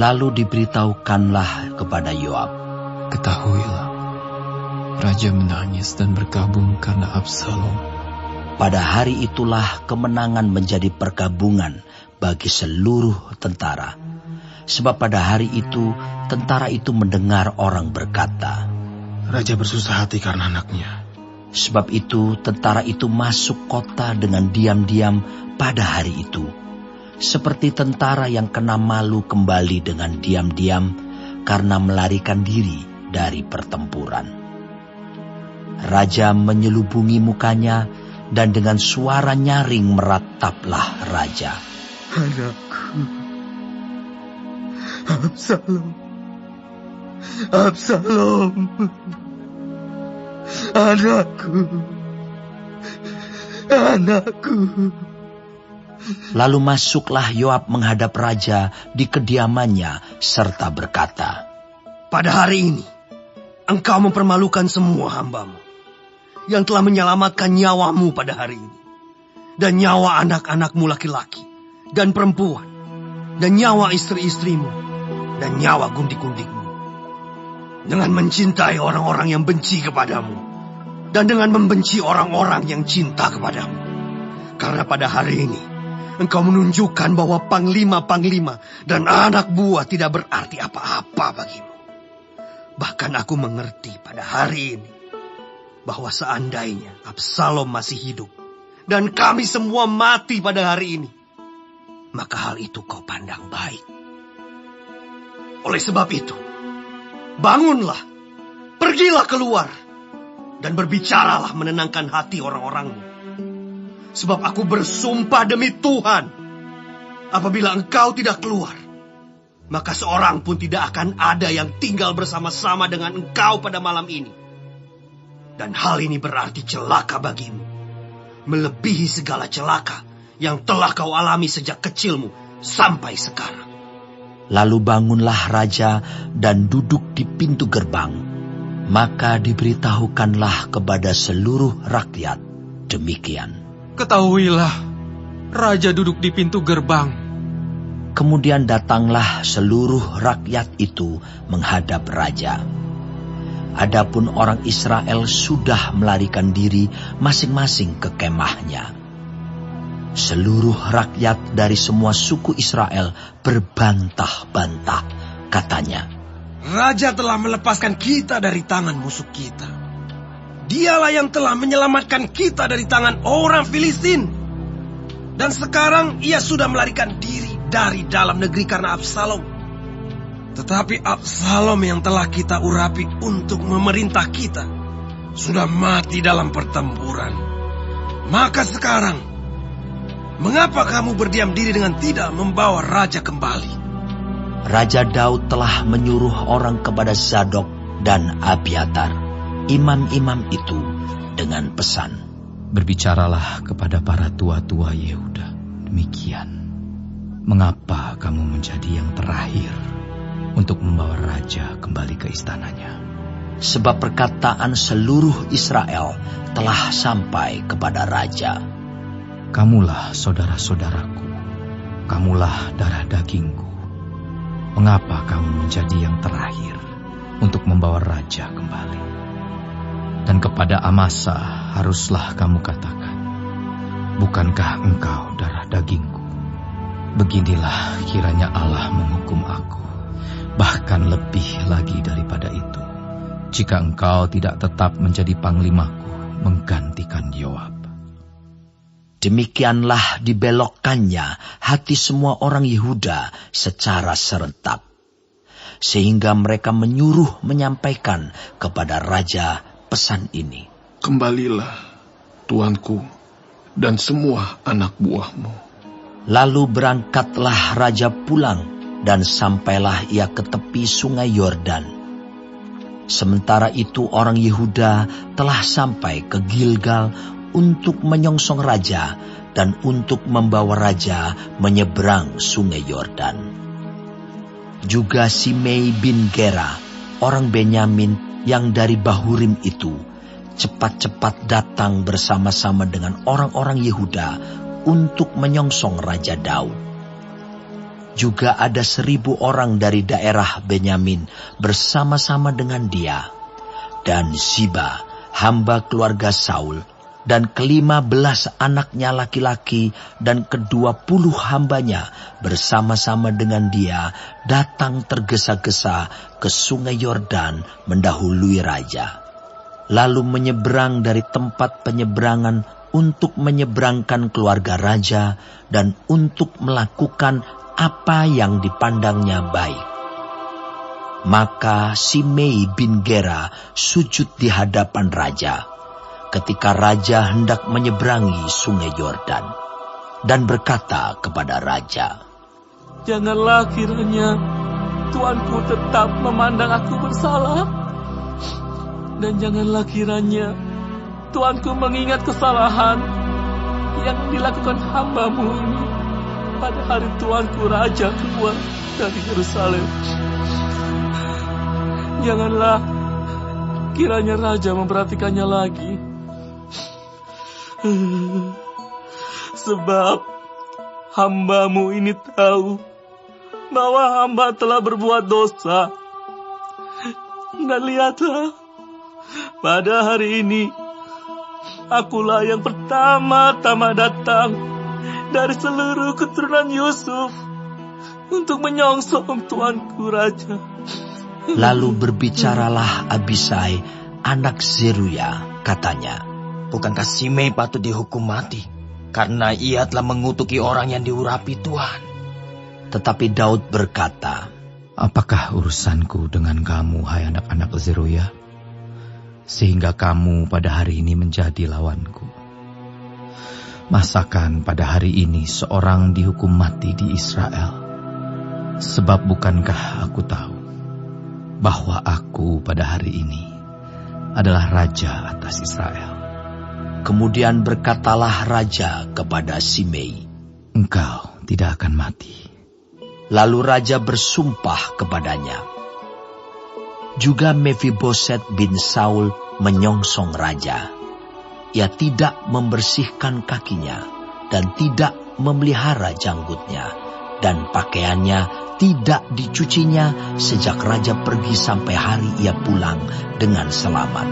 Lalu diberitahukanlah kepada Yoab, "Ketahuilah, raja menangis dan berkabung karena Absalom." Pada hari itulah kemenangan menjadi perkabungan bagi seluruh tentara. Sebab pada hari itu, tentara itu mendengar orang berkata, "Raja bersusah hati karena anaknya." Sebab itu, tentara itu masuk kota dengan diam-diam pada hari itu, seperti tentara yang kena malu kembali dengan diam-diam karena melarikan diri dari pertempuran. Raja menyelubungi mukanya, dan dengan suara nyaring merataplah raja, "Anakku, Absalom, Absalom, anakku, anakku." Lalu masuklah Yoab menghadap raja di kediamannya serta berkata, "Pada hari ini, engkau mempermalukan semua hambamu yang telah menyelamatkan nyawamu pada hari ini, dan nyawa anak-anakmu laki-laki dan perempuan, dan nyawa istri-istrimu, dan nyawa gundik-gundikmu, dengan mencintai orang-orang yang benci kepadamu, dan dengan membenci orang-orang yang cinta kepadamu. Karena pada hari ini, engkau menunjukkan bahwa panglima-panglima dan anak buah tidak berarti apa-apa bagimu. Bahkan aku mengerti pada hari ini, bahwa seandainya Absalom masih hidup, dan kami semua mati pada hari ini, maka hal itu kau pandang baik. Oleh sebab itu, bangunlah, pergilah keluar, dan berbicaralah menenangkan hati orang-orangmu. Sebab aku bersumpah demi Tuhan, apabila engkau tidak keluar, maka seorang pun tidak akan ada yang tinggal bersama-sama dengan engkau pada malam ini. Dan hal ini berarti celaka bagimu, melebihi segala celaka yang telah kau alami sejak kecilmu sampai sekarang." Lalu bangunlah raja dan duduk di pintu gerbang. Maka diberitahukanlah kepada seluruh rakyat demikian, "Ketahuilah, raja duduk di pintu gerbang." Kemudian datanglah seluruh rakyat itu menghadap raja. Adapun orang Israel sudah melarikan diri masing-masing ke kemahnya. Seluruh rakyat dari semua suku Israel berbantah-bantah, katanya, "Raja telah melepaskan kita dari tangan musuh kita. Dialah yang telah menyelamatkan kita dari tangan orang Filistin. Dan sekarang ia sudah melarikan diri dari dalam negeri karena Absalom. Tetapi Absalom yang telah kita urapi untuk memerintah kita sudah mati dalam pertempuran. Maka sekarang, mengapa kamu berdiam diri dengan tidak membawa raja kembali?" Raja Daud telah menyuruh orang kepada Zadok dan Abiatar, imam-imam itu, dengan pesan, "Berbicaralah kepada para tua-tua Yehuda demikian. Mengapa kamu menjadi yang terakhir untuk membawa raja kembali ke istananya? sebab perkataan seluruh Israel telah sampai kepada raja. Kamulah saudara-saudaraku, kamulah darah dagingku. Mengapa kamu menjadi yang terakhir untuk membawa raja kembali?" Dan kepada Amasa haruslah kamu katakan, "Bukankah engkau darah dagingku? Beginilah kiranya Allah menghukum aku, bahkan lebih lagi daripada itu, jika engkau tidak tetap menjadi panglimaku menggantikan Yoab." Demikianlah dibelokkannya hati semua orang Yehuda secara serentak, sehingga mereka menyuruh menyampaikan kepada raja pesan ini. "Kembalilah, tuanku, dan semua anak buahmu." Lalu berangkatlah raja pulang, dan sampailah ia ke tepi sungai Yordan. Sementara itu orang Yehuda telah sampai ke Gilgal untuk menyongsong raja dan untuk membawa raja menyeberang sungai Yordan. Juga Simei bin Gera, orang Benyamin yang dari Bahurim itu, cepat-cepat datang bersama-sama dengan orang-orang Yehuda untuk menyongsong Raja Daud. Juga ada 1.000 orang dari daerah Benyamin bersama-sama dengan dia. Dan Ziba, hamba keluarga Saul, dan ke-15 anaknya laki-laki dan ke-20 hambanya bersama-sama dengan dia datang tergesa-gesa ke sungai Yordan mendahului raja. Lalu menyeberang dari tempat penyeberangan untuk menyeberangkan keluarga raja dan untuk melakukan apa yang dipandangnya baik. Maka Simei bin Gera sujud di hadapan raja ketika raja hendak menyeberangi sungai Yordan dan berkata kepada raja, "Janganlah kiranya tuanku tetap memandang aku bersalah, dan janganlah kiranya tuanku mengingat kesalahan yang dilakukan hamba-Mu ini pada hari tuanku raja keluar dari Yerusalem. Janganlah kiranya raja memperhatikannya lagi. Sebab hamba-Mu ini tahu bahwa hamba telah berbuat dosa. Dan lihatlah, pada hari ini akulah yang pertama-tama datang dari seluruh keturunan Yusuf untuk menyongsong tuanku raja." Lalu berbicaralah Abisai, anak Zeruya, katanya, "Bukankah Simei patut dihukum mati karena ia telah mengutuki orang yang diurapi Tuhan?" Tetapi Daud berkata, Apakah urusanku dengan kamu, hai anak-anak Zeruya, sehingga kamu pada hari ini menjadi lawanku? Masakan pada hari ini seorang dihukum mati di Israel? Sebab bukankah aku tahu bahwa aku pada hari ini adalah raja atas Israel? Kemudian berkatalah raja kepada Simei, Engkau tidak akan mati. Lalu raja bersumpah kepadanya. Juga Mefiboset bin Saul menyongsong raja. Ia tidak membersihkan kakinya dan tidak memelihara janggutnya, dan pakaiannya tidak dicucinya sejak raja pergi sampai hari ia pulang dengan selamat.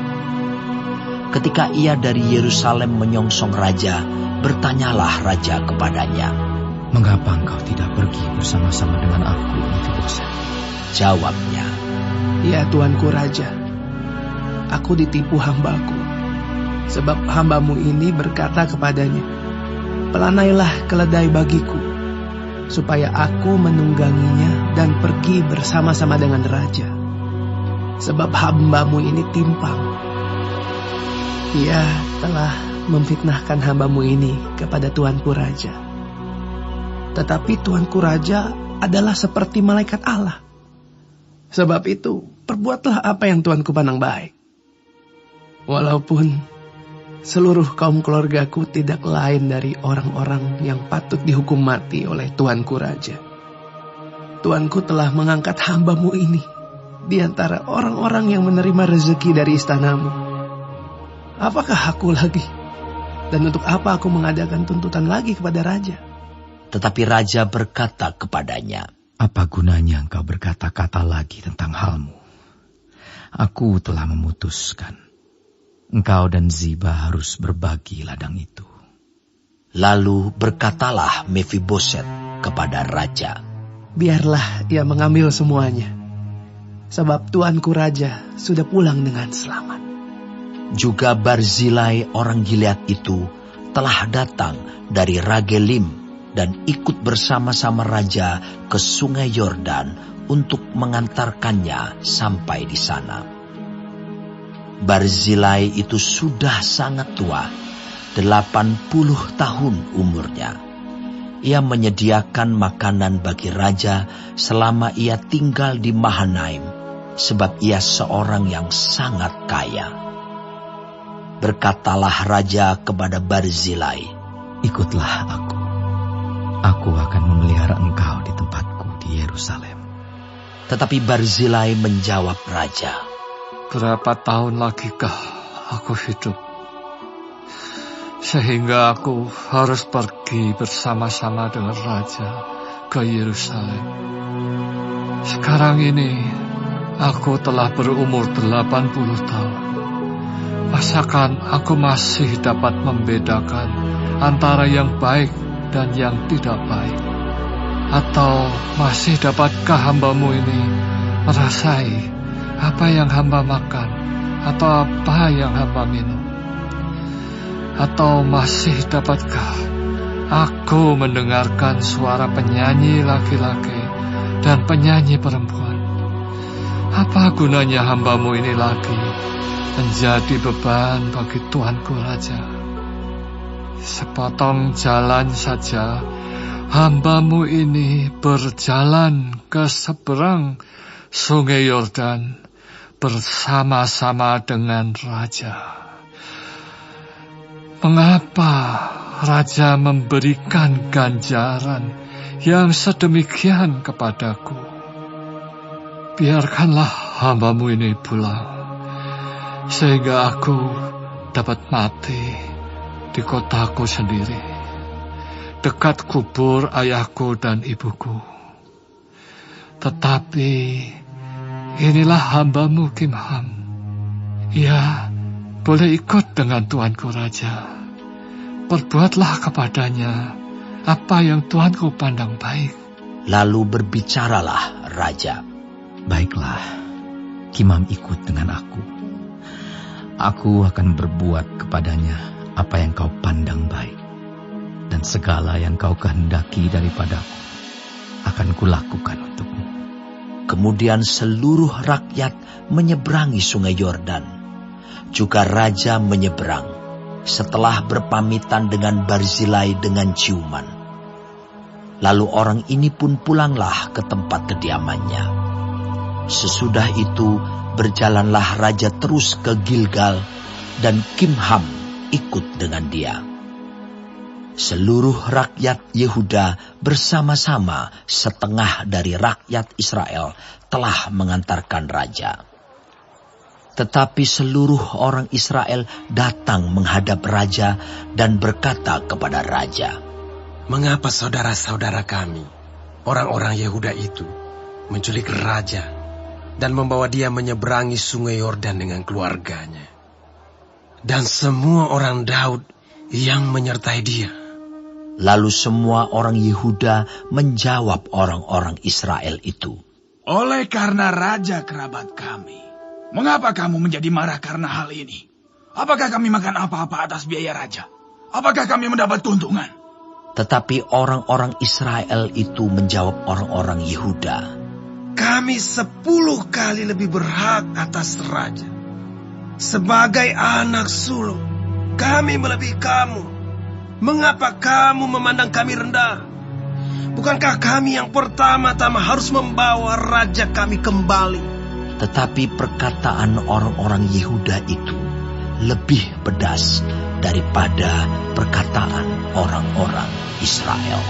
Ketika ia dari Yerusalem menyongsong raja, bertanyalah raja kepadanya, Mengapa engkau tidak pergi bersama-sama dengan aku, Mefiboset? Jawabnya, Ya tuanku raja, aku ditipu hambaku, sebab hambamu ini berkata kepadanya, Pelanailah keledai bagiku, supaya aku menungganginya dan pergi bersama-sama dengan raja. Sebab hambamu ini timpang. Ia telah memfitnahkan hambamu ini kepada tuanku raja. Tetapi tuanku raja adalah seperti malaikat Allah. Sebab itu, perbuatlah apa yang tuanku pandang baik. Walaupun seluruh kaum keluargaku tidak lain dari orang-orang yang patut dihukum mati oleh tuanku raja. Tuanku telah mengangkat hambamu ini di antara orang-orang yang menerima rezeki dari istanamu. Apakah aku lagi? Dan untuk apa aku mengadakan tuntutan lagi kepada raja? tetapi raja berkata kepadanya, Apa gunanya engkau berkata-kata lagi tentang halmu? Aku telah memutuskan. Engkau dan Ziba harus berbagi ladang itu. Lalu berkatalah Mefiboset kepada raja, Biarlah ia mengambil semuanya, sebab tuanku raja sudah pulang dengan selamat. Juga Barzilai orang Gilead itu telah datang dari Ragelim dan ikut bersama-sama raja ke sungai Yordan untuk mengantarkannya sampai di sana. Barzilai itu sudah sangat tua, 80 tahun umurnya. Ia menyediakan makanan bagi raja selama ia tinggal di Mahanaim, sebab ia seorang yang sangat kaya. Berkatalah raja kepada Barzilai, Ikutlah aku. Aku akan memelihara engkau di tempatku di Yerusalem. Tetapi Barzilai menjawab raja, Berapa tahun lagikah aku hidup, sehingga aku harus pergi bersama-sama dengan raja ke Yerusalem. Sekarang ini aku telah berumur 80 tahun. Masakan aku masih dapat membedakan antara yang baik dan yang tidak baik? Atau masih dapatkah hamba-Mu ini merasai apa yang hamba makan atau apa yang hamba minum? Atau masih dapatkah aku mendengarkan suara penyanyi laki-laki dan penyanyi perempuan? Apa gunanya hamba-Mu ini lagi menjadi beban bagi Tuanku Raja? Sepotong jalan saja hamba-Mu ini berjalan ke seberang Sungai Yordan bersama-sama dengan Raja. Mengapa Raja memberikan ganjaran yang sedemikian kepadaku? Biarkanlah hamba-Mu ini pulang, sehingga aku dapat mati di kotaku sendiri, dekat kubur ayahku dan ibuku. Tetapi inilah hamba-Mu Kimham. Ia boleh ikut dengan Tuanku Raja. Perbuatlah kepadanya apa yang Tuanku pandang baik. Lalu berbicaralah Raja. Baiklah, Kimham ikut dengan aku. Aku akan berbuat kepadanya apa yang kau pandang baik. Dan segala yang kau kehendaki daripadaku akan kulakukan untukmu. Kemudian seluruh rakyat menyeberangi Sungai Yordan. Juga Raja menyeberang setelah berpamitan dengan Barzilai dengan ciuman. Lalu orang ini pun pulanglah ke tempat kediamannya. Sesudah itu berjalanlah Raja terus ke Gilgal dan Kimham ikut dengan dia. Seluruh rakyat Yehuda bersama-sama setengah dari rakyat Israel telah mengantarkan Raja. Tetapi seluruh orang Israel datang menghadap Raja dan berkata kepada Raja, "Mengapa saudara-saudara kami, orang-orang Yehuda itu, menculik Raja dan membawa dia menyeberangi Sungai Yordan dengan keluarganya, dan semua orang Daud yang menyertai dia?" Lalu semua orang Yehuda menjawab orang-orang Israel itu, "Oleh karena Raja kerabat kami. Mengapa kamu menjadi marah karena hal ini? Apakah kami makan apa-apa atas biaya Raja? Apakah kami mendapat keuntungan?" Tetapi orang-orang Israel itu menjawab orang-orang Yehuda, "Kami 10 kali lebih berhak atas Raja. Sebagai anak sulung, kami melebihi kamu. Mengapa kamu memandang kami rendah? Bukankah kami yang pertama-tama harus membawa Raja kami kembali?" Tetapi perkataan orang-orang Yehuda itu lebih pedas daripada perkataan orang-orang Israel.